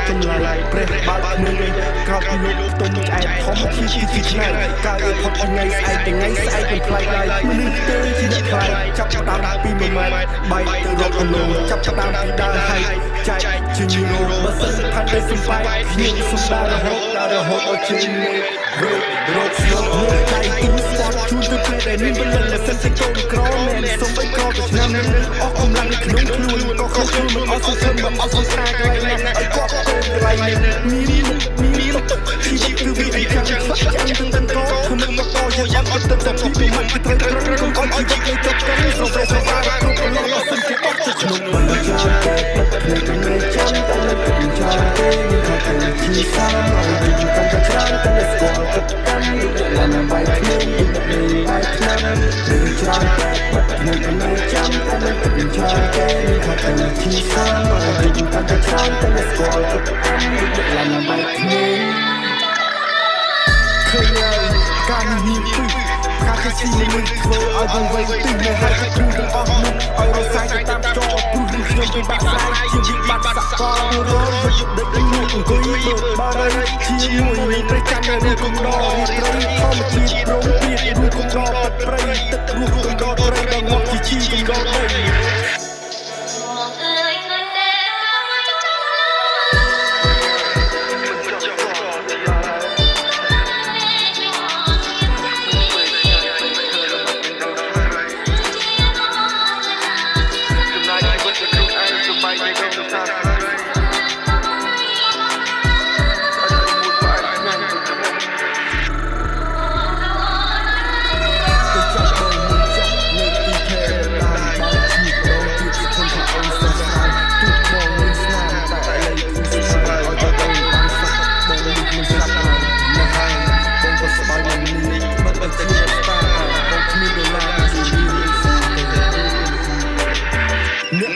ចម្លៃព្រះបើកមួយក្រោកពីលោកទុំឆ្អែតធំជាឆ្នៃការអីផុតថ្ងៃស្អែកថ្ងៃស្អែកមិនខ្លាចឡើយមនុស្សទេជាអ្នកខ្លាចចាប់ផ្ដើមពី1ម៉ែត្របែកទៅរកគីឡូចាប់ផ្ដើមពីដើរហែកចែកជាញូរ៉ូបើសិនខាងទៅសំបែកខ្ញុំសំដារហូតឲ្យជិះលេខរកស្លុកមួយដៃទូស្ពតជួនទៅពេលដែលមានបលិនតែសិនតែកូនក្រមែនសុំបីក្រទៅឆ្នាំនេះអស់កម្លាំងនៅក្នុងខ្លួនក៏ខុសខ្លួនមិនអស់សង្ឃឹមមិនអស់សង្ខារកន្លែងណាឲ្យគាត់ទៅកន្លែងនេះមានទុកជីវិតគឺវាអីចឹងខ្វាក់ចាំទៅតកធ្វើមិនមកតយកអត់ទៅតែពីមិនទៅត្រូវកុំឲ្យជីវិតទៅចុកទៅស្រោបស្រោបគ្រប់កន្លងអស់សិនជាអត់ទៅក្នុងមិនចាំតែមិនចាំតែមិនចាំទេមានខកទៅជាសាមឲ្យយើងកាន់តែច្រើនតែស្គាល់ទឹកកាន់ឡើងបាយគ្នាបាយឆ្នាំរឿងច្រើនតែមិនចាំតែមិនចាំទេមានខកទៅជាសាមឲ្យយើងកាន់តែច្រើនតែស្គាល់ទឹកកាន់ឡើងបាយគ្នាឃើញការនេះពីការជាជីវិតធ្វើឲ្យវង្វេងទីនៅហើយគឺទាំងអស់នោះឲ្យរសាយទៅតាមចោព្រោះខ្ញុំពិបាកស្ដាយជាវិបត្តិសកលរលយកដឹកនោះអង្គុយមើលបារីជាមួយនឹងព្រះច័ន្ទនៅក្នុងដរត្រីធម្មជាតិប្រងព្រាតរួចក្នុងដរទឹកព្រៃទឹករស់ក្នុងដរត្រីដល់មកជាជីក្នុងដរដី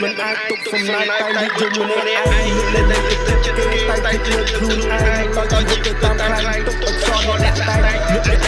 មិនអាចទុកសំណាយតែនិយមម្នាក់ឯងនៅលើទឹកគេតែគិតលើខ្លួនឯងដល់ជីវិតទៅតាមខ្លាំងទុកអត់ចោលអ្នកតែអ្នក